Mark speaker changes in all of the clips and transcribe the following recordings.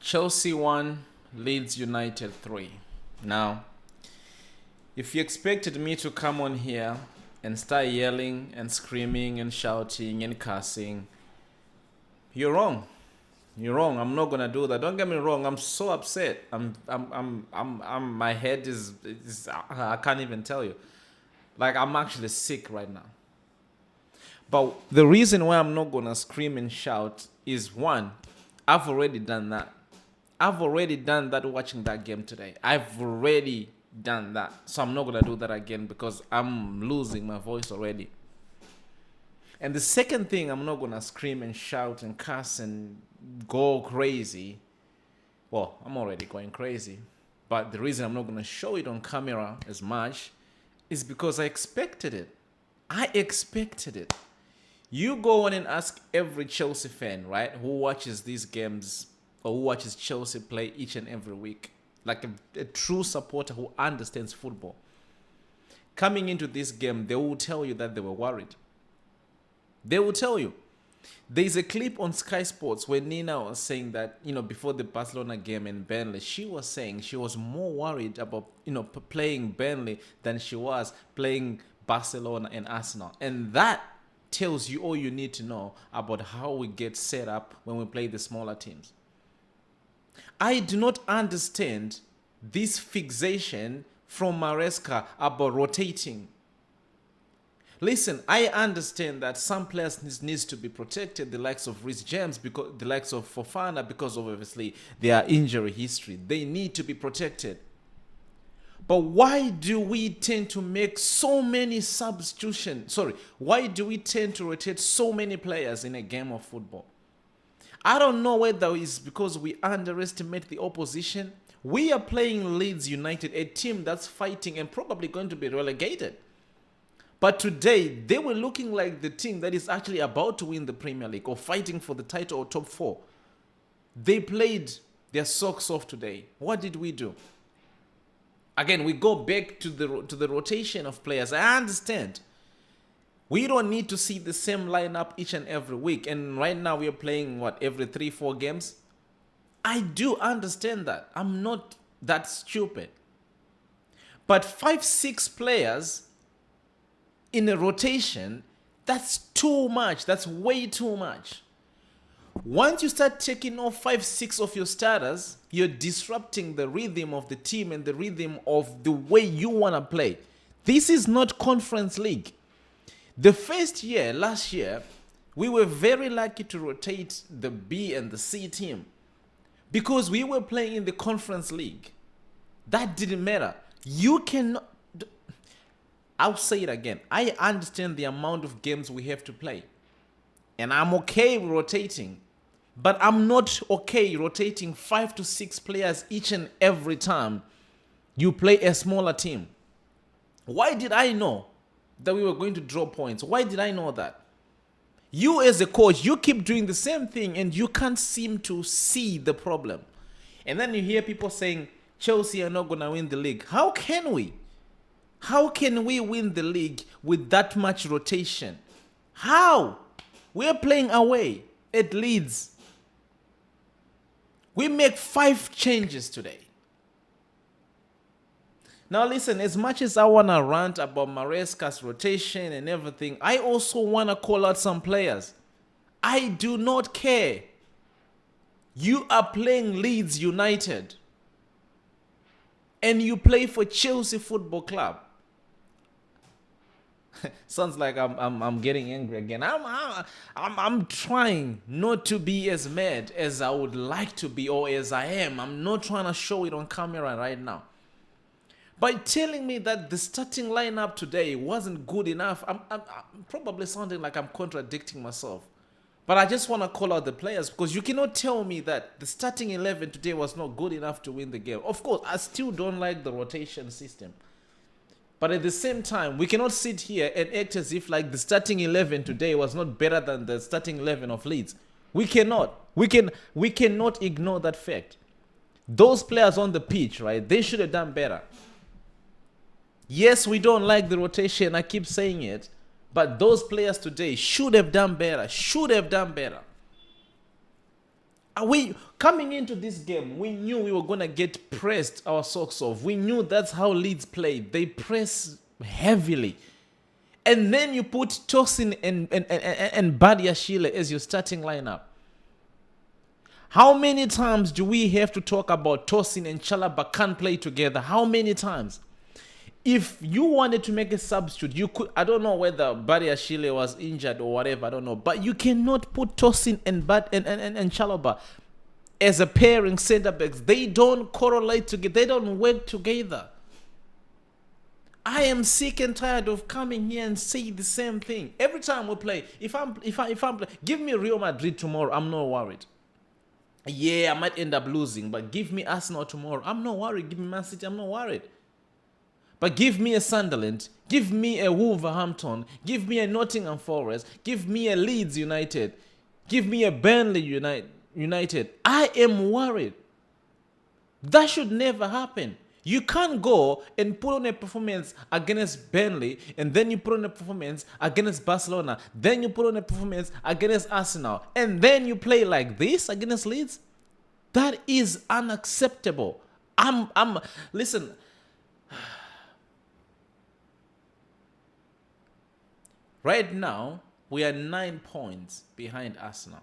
Speaker 1: Chelsea 1, Leeds United 3. Now, if you expected me to come on here and start yelling and screaming and shouting and cussing, you're wrong. You're wrong. I'm not gonna do that. Don't get me wrong. I'm so upset. My head is I can't even tell you. Like, I'm actually sick right now. But the reason why I'm not gonna scream and shout is, one, I've already done that. I've already done that watching that game today. I've already done that. So I'm not gonna do that again because I'm losing my voice already. And the second thing, I'm not gonna scream and shout and cuss and go crazy. Well, I'm already going crazy. But the reason I'm not gonna show it on camera as much is because I expected it. I expected it. You go on and ask every Chelsea fan, right, who watches these games or who watches Chelsea play each and every week, like a true supporter who understands football. Coming into this game, they will tell you that they were worried. They will tell you. There's a clip on Sky Sports where Nina was saying that, before the Barcelona game in Burnley, she was saying she was more worried about, playing Burnley than she was playing Barcelona and Arsenal. And that tells you all you need to know about how we get set up when we play the smaller teams. I do not understand this fixation from Maresca about rotating. Listen, I understand that some players needs to be protected, the likes of Reece James, because the likes of Fofana, because of obviously their injury history. They need to be protected. But why do we tend to make so many substitutions? Why do we tend to rotate so many players in a game of football? I don't know whether it's because we underestimate the opposition. We are playing Leeds United, a team that's fighting and probably going to be relegated. But today, they were looking like the team that is actually about to win the Premier League or fighting for the title or top 4. They played their socks off today. What did we do? Again, we go back to the rotation of players. I understand. We don't need to see the same lineup each and every week. And right now we are playing, every 3-4 games? I do understand that. I'm not that stupid. But 5-6 players in a rotation, that's too much. That's way too much. Once you start taking off 5-6 of your starters, you're disrupting the rhythm of the team and the rhythm of the way you want to play. This is not Conference League. The first year, last year, we were very lucky to rotate the B and the C team because we were playing in the Conference League. That didn't matter. You cannot... I'll say it again. I understand the amount of games we have to play. And I'm okay rotating. But I'm not okay rotating 5 to 6 players each and every time you play a smaller team. Why did I know that we were going to draw points? Why did I know that? You as a coach, you keep doing the same thing and you can't seem to see the problem. And then you hear people saying, Chelsea are not going to win the league. How can we? How can we win the league with that much rotation? How? We're playing away at Leeds. We make 5 changes today. Now listen, as much as I want to rant about Maresca's rotation and everything, I also want to call out some players. I do not care. You are playing Leeds United. And you play for Chelsea Football Club. Sounds like I'm getting angry again. I'm trying not to be as mad as I would like to be or as I am. I'm not trying to show it on camera right now. By telling me that the starting lineup today wasn't good enough, I'm probably sounding like I'm contradicting myself. But I just want to call out the players because you cannot tell me that the starting 11 today was not good enough to win the game. Of course, I still don't like the rotation system. But at the same time, we cannot sit here and act as if like the starting 11 today was not better than the starting 11 of Leeds. We cannot. We cannot ignore that fact. Those players on the pitch, right, they should have done better. Yes, we don't like the rotation. I keep saying it. But those players today should have done better. Should have done better. We coming into this game, we knew we were gonna get pressed our socks off. We knew that's how Leeds play. They press heavily. And then you put Tosin and Badiashile as your starting lineup. How many times do we have to talk about Tosin and Chalaba can't play together? How many times? If you wanted to make a substitute, you could. I don't know whether Badiashile was injured or whatever. I don't know. But you cannot put Tosin and Chalaba as a pairing centre backs. They don't correlate together. They don't work together. I am sick and tired of coming here and saying the same thing every time we play. If I'm give me Real Madrid tomorrow, I'm not worried. Yeah, I might end up losing, but give me Arsenal tomorrow, I'm not worried. Give me Man City, I'm not worried. But give me a Sunderland, give me a Wolverhampton, give me a Nottingham Forest, give me a Leeds United, give me a Burnley United. I am worried. That should never happen. You can't go and put on a performance against Burnley, and then you put on a performance against Barcelona, then you put on a performance against Arsenal, and then you play like this against Leeds. That is unacceptable. Listen. Right now, we are 9 points behind Arsenal.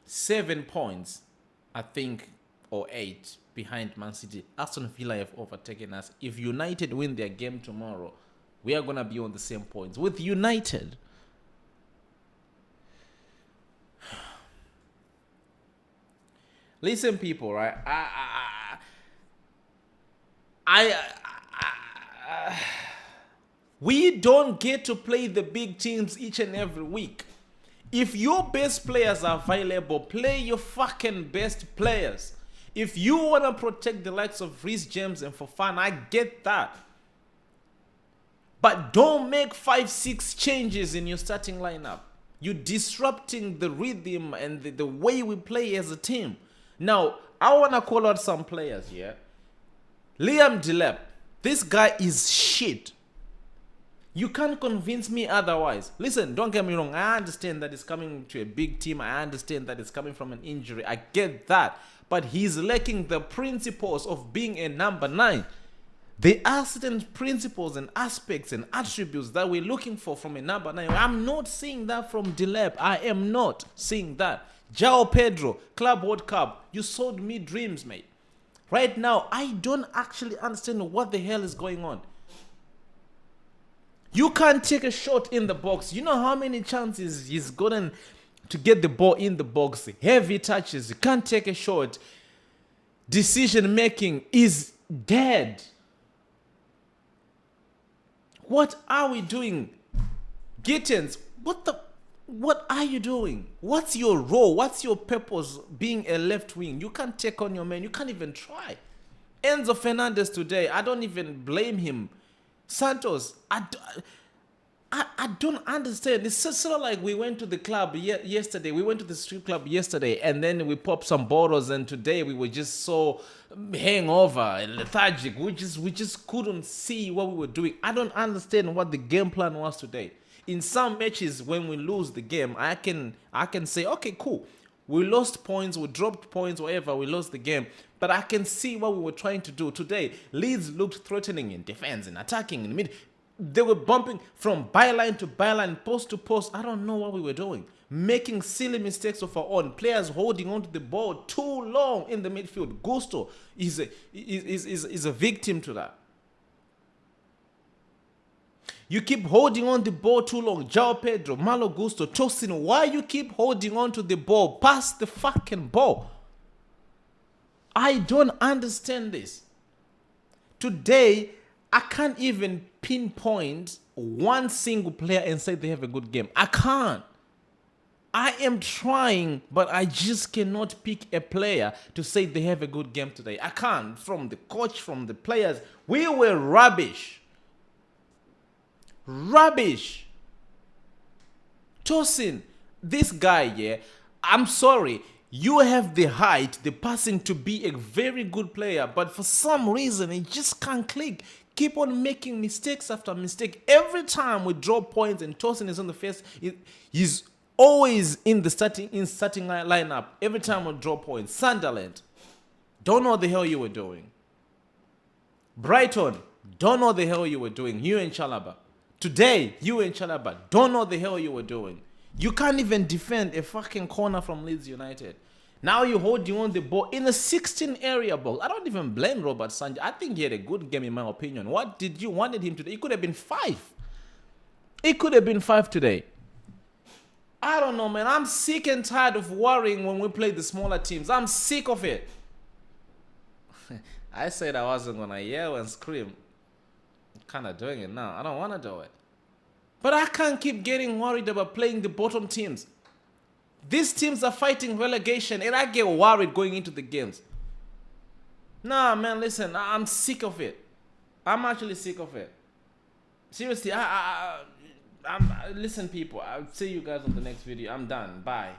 Speaker 1: 7 points, I think, or 8 behind Man City. Aston Villa have overtaken us. If United win their game tomorrow, we are going to be on the same points with United. Listen, people, right? We don't get to play the big teams each and every week. If your best players are available, play your fucking best players. If you want to protect the likes of Reece James and Fofana, I get that. But don't make 5-6 changes in your starting lineup. You're disrupting the rhythm and the way we play as a team. Now, I want to call out some players here. Liam Delap. This guy is shit. You can't convince me otherwise. Listen, don't get me wrong. I understand that he's coming to a big team. I understand that he's coming from an injury. I get that. But he's lacking the principles of being a number 9. There are certain principles and aspects and attributes that we're looking for from a number 9. I'm not seeing that from Delap. I am not seeing that. João Pedro, Club World Cup. You sold me dreams, mate. Right now, I don't actually understand what the hell is going on. You can't take a shot in the box. You know how many chances he's gotten to get the ball in the box? Heavy touches. You can't take a shot. Decision making is dead. What are we doing? Gittins, what are you doing? What's your role? What's your purpose being a left wing? You can't take on your man. You can't even try. Enzo Fernandez today, I don't even blame him. Santos, I don't understand. It's sort of like we went to the club yesterday. We went to the strip club yesterday, and then we popped some bottles, and today we were just so hangover and lethargic. We just couldn't see what we were doing. I don't understand what the game plan was today. In some matches, when we lose the game, I can say, okay, cool. We lost points, we dropped points, whatever, we lost the game. But I can see what we were trying to do. Today, Leeds looked threatening in defense and attacking in mid. They were bumping from byline to byline, post to post. I don't know what we were doing. Making silly mistakes of our own. Players holding onto the ball too long in the midfield. Gusto is a victim to that. You keep holding on the ball too long. João Pedro, Malo Gusto, Tosin, why you keep holding on to the ball? Pass the fucking ball. I don't understand this. Today, I can't even pinpoint one single player and say they have a good game. I can't. I am trying, but I just cannot pick a player to say they have a good game today. I can't. From the coach, from the players, we were rubbish. Rubbish. Tosin, this guy, yeah, I'm sorry. You have the height, the passing to be a very good player, but for some reason, it just can't click. Keep on making mistakes after mistake. Every time we drop points and Tosin is on the face, he's Always in the starting lineup. Every time we draw points. Sunderland, don't know what the hell you were doing. Brighton, don't know what the hell you were doing. You and Chalaba. Today, you and Chalaba, don't know what the hell you were doing. You can't even defend a fucking corner from Leeds United. Now you're holding on the ball in the 16 area box. I don't even blame Robert Sanchez. I think he had a good game in my opinion. What did you wanted him to do? It could have been 5. It could have been 5 today. I don't know, man. I'm sick and tired of worrying when we play the smaller teams. I'm sick of it. I said I wasn't going to yell and scream. I'm kind of doing it now. I don't want to do it. But I can't keep getting worried about playing the bottom teams. These teams are fighting relegation and I get worried going into the games. Nah, man, listen, I'm sick of it. I'm actually sick of it. Seriously, listen, people, I'll see you guys on the next video. I'm done. Bye.